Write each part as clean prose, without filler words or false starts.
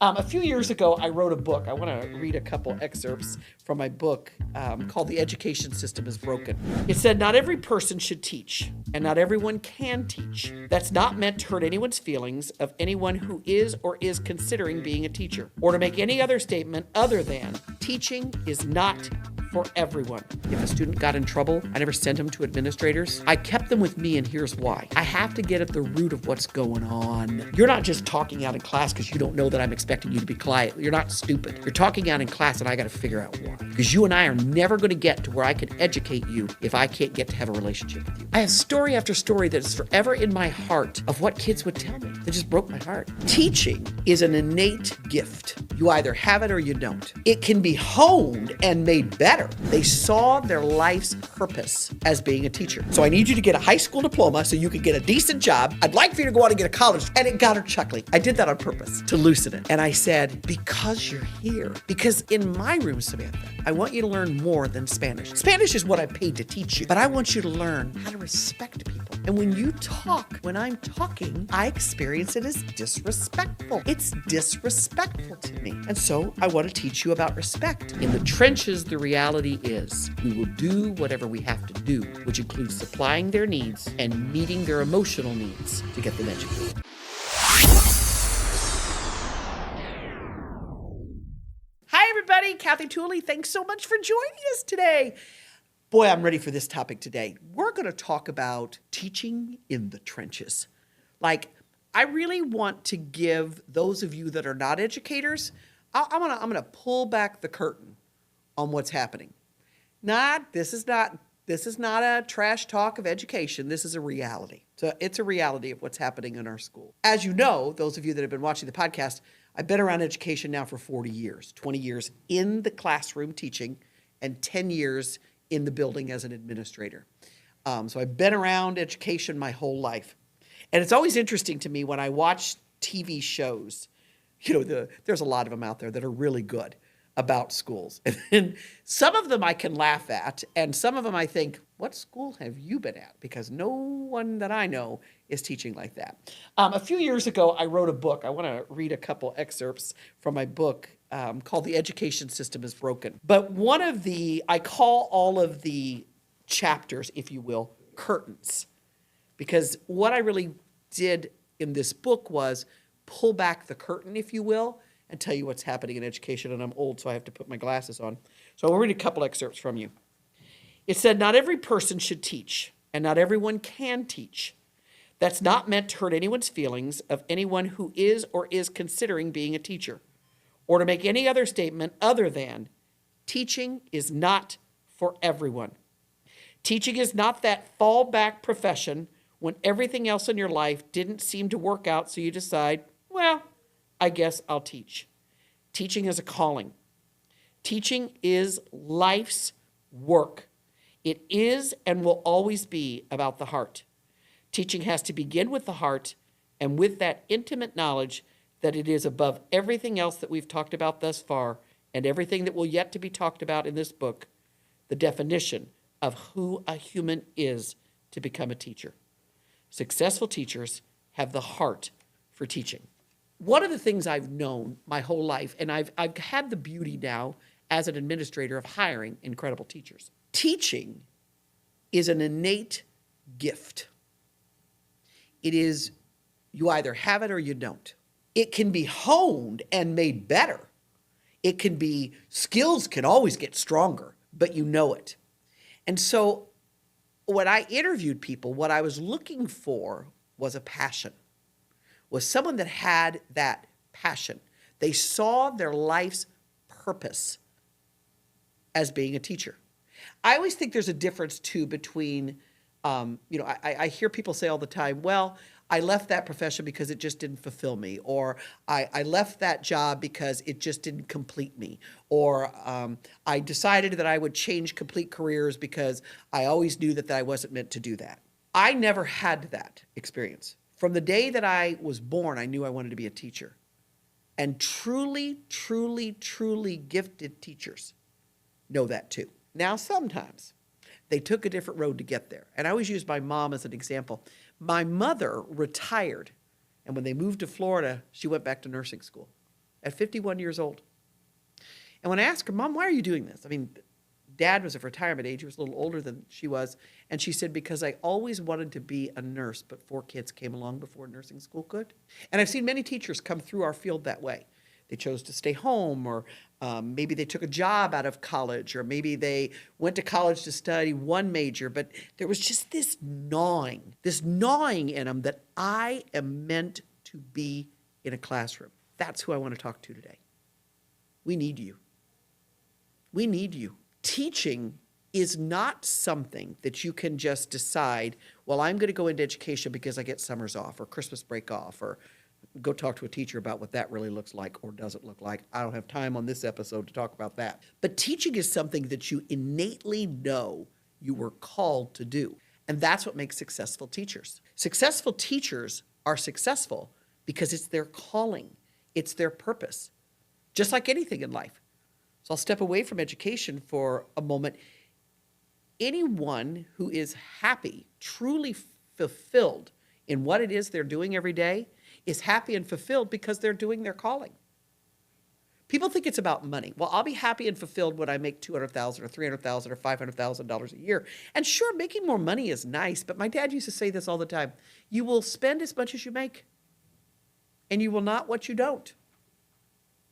A few years ago, I wrote a book. I want to read a couple excerpts from my book called The Education System is Broken. It said, not every person should teach, and not everyone can teach. That's not meant to hurt anyone's feelings of anyone who is or is considering being a teacher, or to make any other statement other than teaching is not for everyone. If a student got in trouble, I never sent them to administrators. I kept them with me, and here's why. I have to get at the root of what's going on. You're not just talking out in class because you don't know that I'm expecting you to be quiet. You're not stupid. You're talking out in class, and I got to figure out why. Because you and I are never going to get to where I can educate you if I can't get to have a relationship with you. I have story after story that is forever in my heart of what kids would tell me. That just broke my heart. Teaching is an innate gift. You either have it or you don't. It can be honed and made better. They saw their life's purpose as being a teacher. So I need you to get a high school diploma so you can get a decent job. I'd like for you to go out and get a college. And it got her chuckling. I did that on purpose to loosen it. And I said, because you're here. Because in my room, Samantha, I want you to learn more than Spanish. Spanish is what I paid to teach you. But I want you to learn how to respect people. And when you talk, when I'm talking, I experience it as disrespectful. It's disrespectful to me. And so I want to teach you about respect. In the trenches, the reality is we will do whatever we have to do, which includes supplying their needs and meeting their emotional needs to get them educated. Hi, everybody. Cathy Tooley. Thanks so much for joining us today. Boy, I'm ready for this topic today. We're going to talk about teaching in the trenches. I really want to give those of you that are not educators, I'm going to pull back the curtain on what's happening. This is not a trash talk of education. This is a reality. So it's a reality of what's happening in our school. As you know, those of you that have been watching the podcast, I've been around education now for 40 years, 20 years in the classroom teaching and 10 years in the building as an administrator. So I've been around education my whole life. And it's always interesting to me when I watch TV shows, there's a lot of them out there that are really good about schools. And some of them I can laugh at, and some of them I think, what school have you been at? Because no one that I know is teaching like that. A few years ago, I wrote a book. I want to read a couple excerpts from my book called The Education System is Broken. But I call all of the chapters, if you will, curtains. Because what I really did in this book was pull back the curtain, if you will, and tell you what's happening in education. And I'm old, so I have to put my glasses on. So I'll read a couple excerpts from you. It said, not every person should teach, and not everyone can teach. That's not meant to hurt anyone's feelings of anyone who is or is considering being a teacher, or to make any other statement other than teaching is not for everyone. Teaching is not that fallback profession when everything else in your life didn't seem to work out, so you decide, well, I guess I'll teach. Teaching is a calling. Teaching is life's work. It is and will always be about the heart. Teaching has to begin with the heart and with that intimate knowledge that it is above everything else that we've talked about thus far and everything that will yet to be talked about in this book, the definition of who a human is to become a teacher. Successful teachers have the heart for teaching. One of the things I've known my whole life, and I've had the beauty now as an administrator of hiring incredible teachers. Teaching is an innate gift. It is, you either have it or you don't. It can be honed and made better. Skills can always get stronger, but you know it. And so when I interviewed people, what I was looking for was a passion, was someone that had that passion. They saw their life's purpose as being a teacher. I always think there's a difference too between, I hear people say all the time, well, I left that profession because it just didn't fulfill me, or I left that job because it just didn't complete me, or I decided that I would change complete careers because I always knew that I wasn't meant to do that. I never had that experience. From the day that I was born, I knew I wanted to be a teacher. And truly, truly, truly gifted teachers know that too. Now, sometimes they took a different road to get there. And I always use my mom as an example. My mother retired, and when they moved to Florida, she went back to nursing school. at 51 years old. And when I asked her, Mom, why are you doing this? I mean, Dad was of retirement age. He was a little older than she was. And she said, because I always wanted to be a nurse, but 4 kids came along before nursing school could. And I've seen many teachers come through our field that way. They chose to stay home, or maybe they took a job out of college, or maybe they went to college to study one major. But there was just this gnawing in them that I am meant to be in a classroom. That's who I want to talk to today. We need you. We need you. Teaching is not something that you can just decide, well, I'm going to go into education because I get summers off or Christmas break off, or go talk to a teacher about what that really looks like or doesn't look like. I don't have time on this episode to talk about that. But teaching is something that you innately know you were called to do. And that's what makes successful teachers. Successful teachers are successful because it's their calling. It's their purpose, just like anything in life. So I'll step away from education for a moment. Anyone who is happy, truly fulfilled in what it is they're doing every day is happy and fulfilled because they're doing their calling. People think it's about money. Well, I'll be happy and fulfilled when I make $200,000 or $300,000 or $500,000 a year. And sure, making more money is nice, but my dad used to say this all the time. You will spend as much as you make, and you will not what you don't.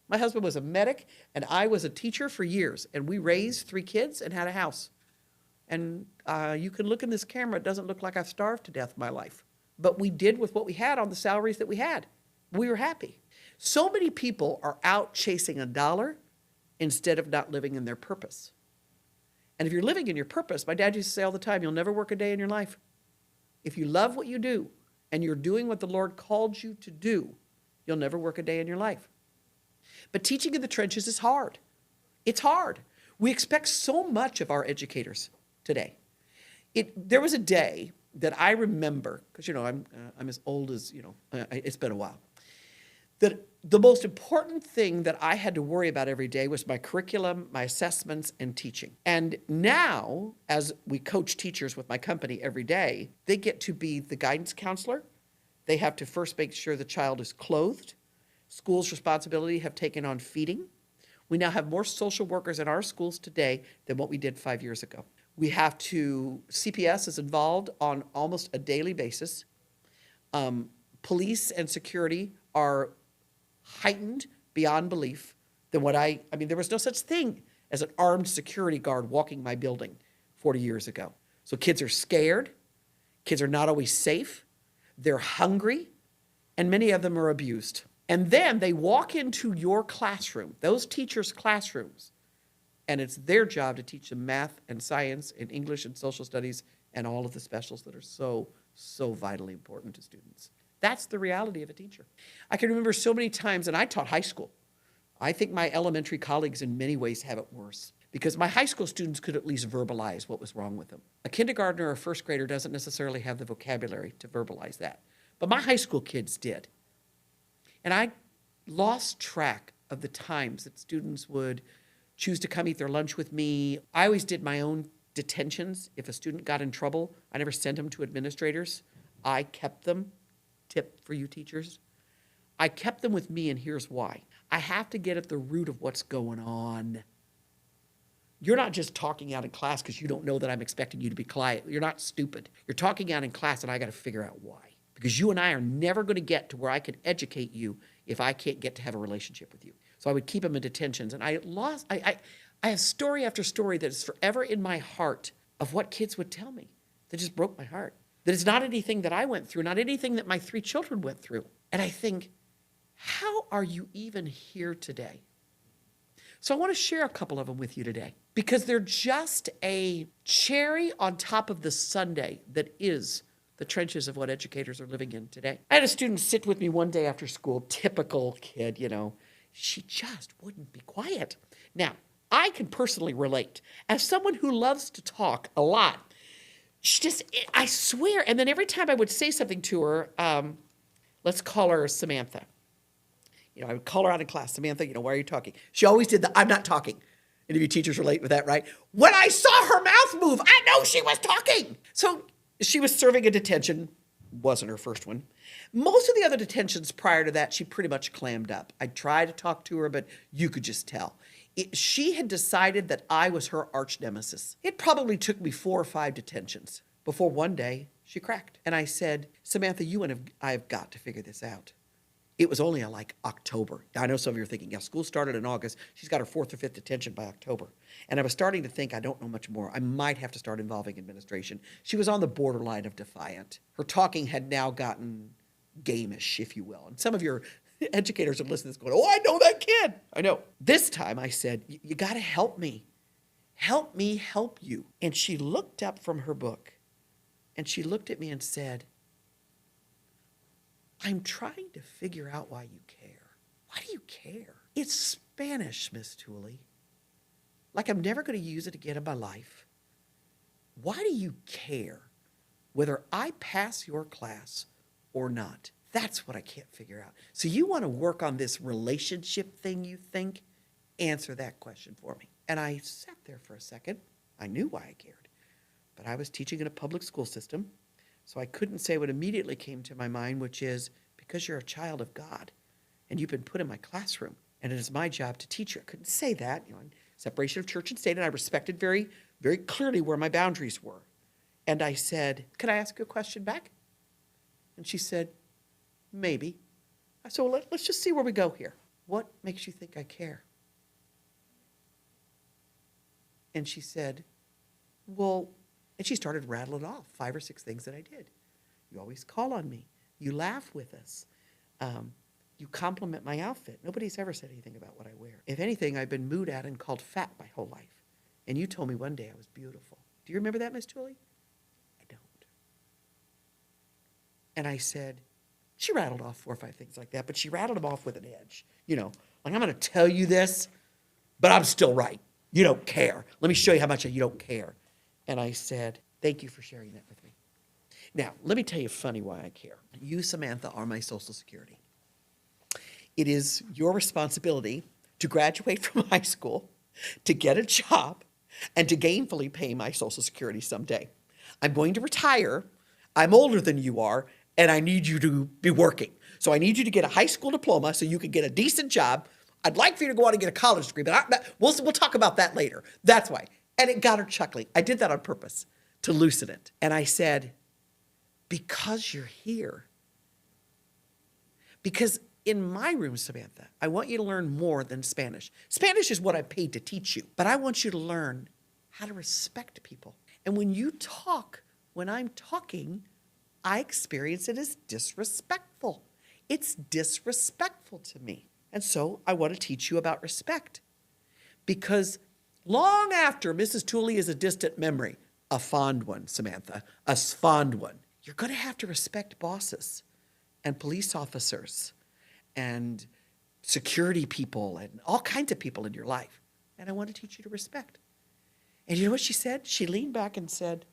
My husband was a medic, and I was a teacher for years, and we raised 3 kids and had a house. And you can look in this camera, it doesn't look like I've starved to death in my life. But we did with what we had on the salaries that we had. We were happy. So many people are out chasing a dollar instead of not living in their purpose. And if you're living in your purpose, my dad used to say all the time, you'll never work a day in your life. If you love what you do and you're doing what the Lord called you to do, you'll never work a day in your life. But teaching in the trenches is hard. It's hard. We expect so much of our educators today. There was a day that I remember, because I'm as old as it's been a while, that the most important thing that I had to worry about every day was my curriculum, my assessments, and teaching. And now, as we coach teachers with my company every day, they get to be the guidance counselor. They have to first make sure the child is clothed. Schools' responsibility have taken on feeding. We now have more social workers in our schools today than what we did 5 years ago. CPS is involved on almost a daily basis. Police and security are heightened beyond belief than there was no such thing as an armed security guard walking my building 40 years ago. So kids are scared. Kids are not always safe. They're hungry, and many of them are abused. And then they walk into your classroom, those teachers' classrooms, and it's their job to teach them math and science and English and social studies and all of the specials that are so, so vitally important to students. That's the reality of a teacher. I can remember so many times, and I taught high school. I think my elementary colleagues in many ways have it worse because my high school students could at least verbalize what was wrong with them. A kindergartner or a first grader doesn't necessarily have the vocabulary to verbalize that, but my high school kids did. And I lost track of the times that students would choose to come eat their lunch with me. I always did my own detentions. If a student got in trouble, I never sent them to administrators. I kept them. Tip for you teachers. I kept them with me, and here's why. I have to get at the root of what's going on. You're not just talking out in class because you don't know that I'm expecting you to be quiet. You're not stupid. You're talking out in class, and I got to figure out why. Because you and I are never going to get to where I can educate you if I can't get to have a relationship with you. So I would keep them in detentions. And I have story after story that is forever in my heart of what kids would tell me that just broke my heart. That is not anything that I went through, not anything that my 3 children went through. And I think, how are you even here today? So I want to share a couple of them with you today because they're just a cherry on top of the sundae that is the trenches of what educators are living in today. I had a student sit with me one day after school, typical kid, she just wouldn't be quiet. Now, I can personally relate. As someone who loves to talk a lot, I swear, and then every time I would say something to her, let's call her Samantha. I would call her out in class, Samantha, why are you talking? She always did the, I'm not talking. Any of you teachers relate with that, right? When I saw her mouth move, I know she was talking. So she was serving a detention wasn't her first one. Most of the other detentions prior to that, she pretty much clammed up. I tried to talk to her, but you could just tell. She had decided that I was her arch nemesis. It probably took me 4 or 5 detentions before one day she cracked. And I said, Samantha, you and I have got to figure this out. It was only like October. I know some of you are thinking, yeah, school started in August. She's got her 4th or 5th detention by October. And I was starting to think, I don't know much more. I might have to start involving administration. She was on the borderline of defiant. Her talking had now gotten gamish, if you will. And some of your educators are listening to this going, oh, I know that kid. I know. This time I said, you got to help me. Help me help you. And she looked up from her book and she looked at me and said, I'm trying to figure out why you care. Why do you care? It's Spanish, Miss Tooley. Like I'm never going to use it again in my life. Why do you care whether I pass your class or not? That's what I can't figure out. So you want to work on this relationship thing, you think? Answer that question for me. And I sat there for a second. I knew why I cared. But I was teaching in a public school system. So I couldn't say what immediately came to my mind, which is because you're a child of God and you've been put in my classroom and it is my job to teach you. I couldn't say that, separation of church and state, and I respected very, very clearly where my boundaries were. And I said, can I ask you a question back? And she said, maybe. I said, well, let's just see where we go here. What makes you think I care? And she said, well, and she started rattling off 5 or 6 things that I did. You always call on me. You laugh with us. You compliment my outfit. Nobody's ever said anything about what I wear. If anything, I've been mooed at and called fat my whole life. And you told me one day I was beautiful. Do you remember that, Miss Tooley? I don't. And I said, she rattled off 4 or 5 things like that, but she rattled them off with an edge. Like I'm going to tell you this, but I'm still right. You don't care. Let me show you how much you don't care. And I said, thank you for sharing that with me. Now, let me tell you funny why I care. You, Samantha, are my Social Security. It is your responsibility to graduate from high school, to get a job, and to gainfully pay my Social Security someday. I'm going to retire. I'm older than you are, and I need you to be working. So I need you to get a high school diploma so you can get a decent job. I'd like for you to go out and get a college degree, but we'll talk about that later. That's why. And it got her chuckling. I did that on purpose to loosen it. And I said, because you're here. Because in my room, Samantha, I want you to learn more than Spanish. Spanish is what I paid to teach you, but I want you to learn how to respect people. And when you talk, when I'm talking, I experience it as disrespectful. It's disrespectful to me. And so I want to teach you about respect. Because long after Mrs. Tooley is a distant memory, a fond one, Samantha, a fond one, you're going to have to respect bosses and police officers and security people and all kinds of people in your life. And I want to teach you to respect. And you know what she said? She leaned back and said,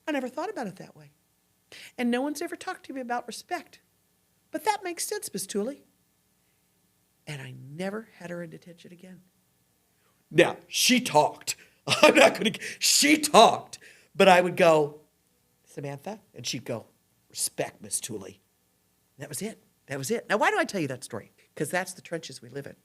I never thought about it that way. And no one's ever talked to me about respect. But that makes sense, Miss Tooley. And I never had her in detention again. Now, she talked. She talked. But I would go, Samantha, and she'd go, respect, Miss Tooley. And that was it. That was it. Now, why do I tell you that story? Because that's the trenches we live in.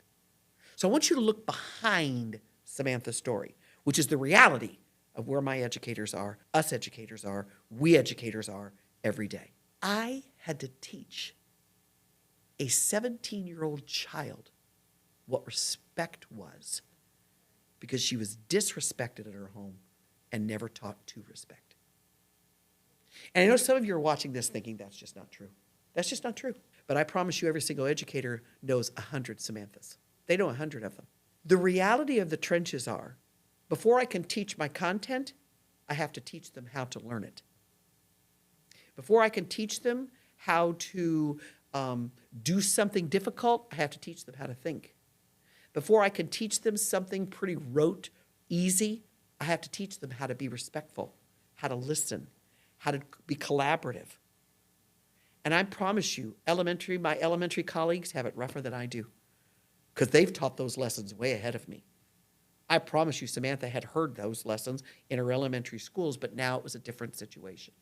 So I want you to look behind Samantha's story, which is the reality of where my educators are, us educators are, we educators are every day. I had to teach a 17-year-old child what respect was because she was disrespected at her home and never taught to respect. And I know some of you are watching this thinking that's just not true. That's just not true. But I promise you every single educator knows 100 Samanthas. They know 100 of them. The reality of the trenches are, before I can teach my content, I have to teach them how to learn it. Before I can teach them how to do something difficult, I have to teach them how to think. Before I can teach them something pretty rote, easy, I have to teach them how to be respectful, how to listen, how to be collaborative. And I promise you, my elementary colleagues have it rougher than I do because they've taught those lessons way ahead of me. I promise you, Samantha had heard those lessons in her elementary schools, but now it was a different situation.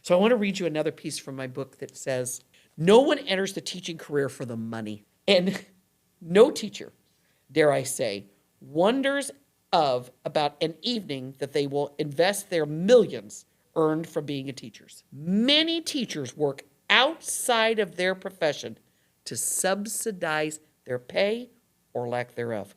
So I want to read you another piece from my book that says, no one enters the teaching career for the money. And no teacher, dare I say, wonders about an evening that they will invest their millions earned from being a teacher. Many teachers work outside of their profession to subsidize their pay or lack thereof.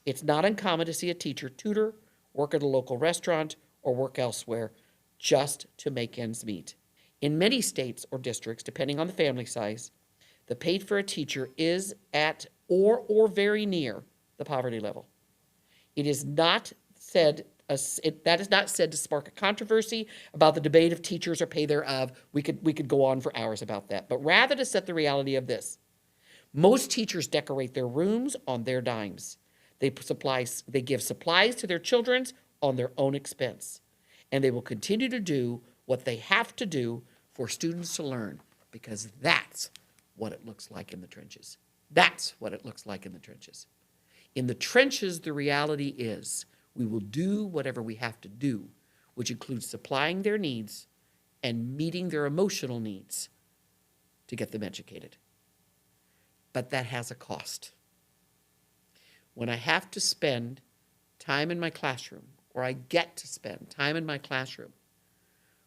It's not uncommon to see a teacher tutor, work at a local restaurant, or work elsewhere just to make ends meet. In many states or districts, depending on the family size, the pay for a teacher is at or very near the poverty level. It is not said that is not said to spark a controversy about the debate of teachers or pay thereof. We could go on for hours about that, but rather to set the reality of this. Most teachers decorate their rooms on their dimes. They give supplies to their children on their own expense. And they will continue to do what they have to do for students to learn, because that's what it looks like in the trenches. That's what it looks like in the trenches. In the trenches, the reality is we will do whatever we have to do, which includes supplying their needs and meeting their emotional needs to get them educated. But that has a cost. When I have to spend time in my classroom, or I get to spend time in my classroom,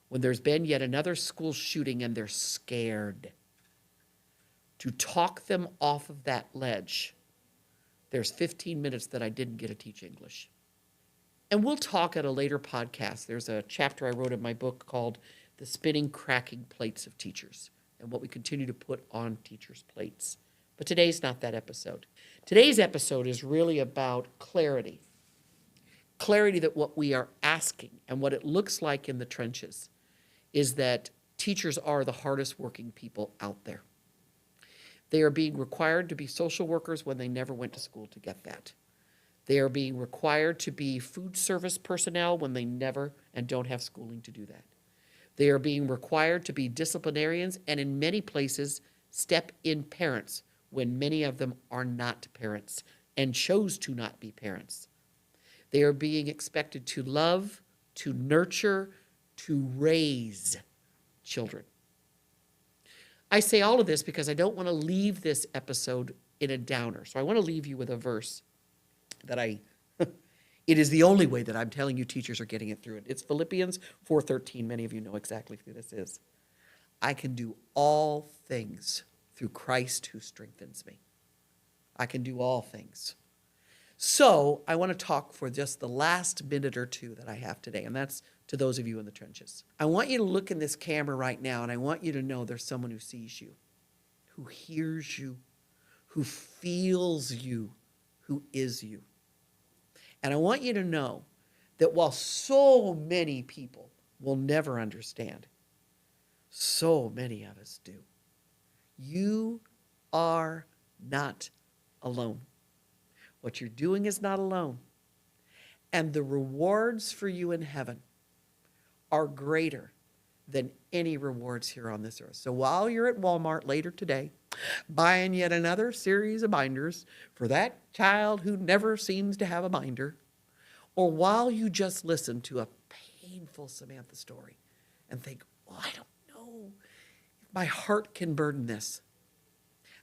when there's been yet another school shooting and they're scared, to talk them off of that ledge, there's 15 minutes that I didn't get to teach English. And we'll talk at a later podcast. There's a chapter I wrote in my book called The Spinning, Cracking Plates of Teachers, and what we continue to put on teachers' plates. But today's not that episode. Today's episode is really about clarity. Clarity that what we are asking and what it looks like in the trenches is that teachers are the hardest working people out there. They are being required to be social workers when they never went to school to get that. They are being required to be food service personnel when they never and don't have schooling to do that. They are being required to be disciplinarians and in many places step-in parents when many of them are not parents and chose to not be parents. They are being expected to love, to nurture, to raise children. I say all of this because I don't want to leave this episode in a downer. So I want to leave you with a verse that it is the only way that I'm telling you teachers are getting it through it. It's Philippians 4:13. Many of you know exactly who this is. I can do all things through Christ who strengthens me. I can do all things. So I want to talk for just the last minute or two that I have today, and that's to those of you in the trenches. I want you to look in this camera right now, and I want you to know there's someone who sees you, who hears you, who feels you, who is you. And I want you to know that while so many people will never understand, so many of us do. You are not alone. What you're doing is not alone. And the rewards for you in heaven are greater than any rewards here on this earth. So while you're at Walmart later today, buying yet another series of binders for that child who never seems to have a binder, or while you just listen to a painful Samantha story and think, oh, I don't know if my heart can burden this,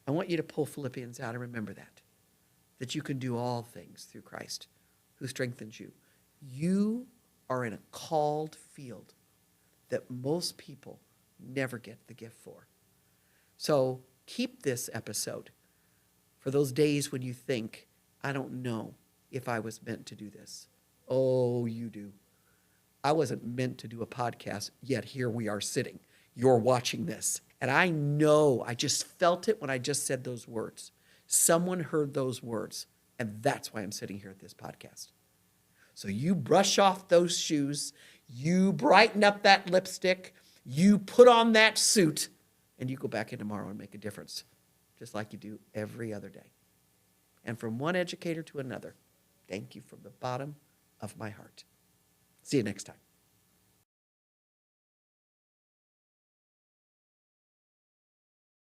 I want you to pull Philippians out and remember that you can do all things through Christ who strengthens you. You are in a called field that most people never get the gift for. So keep this episode for those days when you think, I don't know if I was meant to do this. Oh, you do. I wasn't meant to do a podcast, yet here we are sitting. You're watching this. And I know, I just felt it when I just said those words. Someone heard those words, and that's why I'm sitting here at this podcast. So you brush off those shoes, you brighten up that lipstick, you put on that suit, and you go back in tomorrow and make a difference, just like you do every other day. And from one educator to another, thank you from the bottom of my heart. See you next time.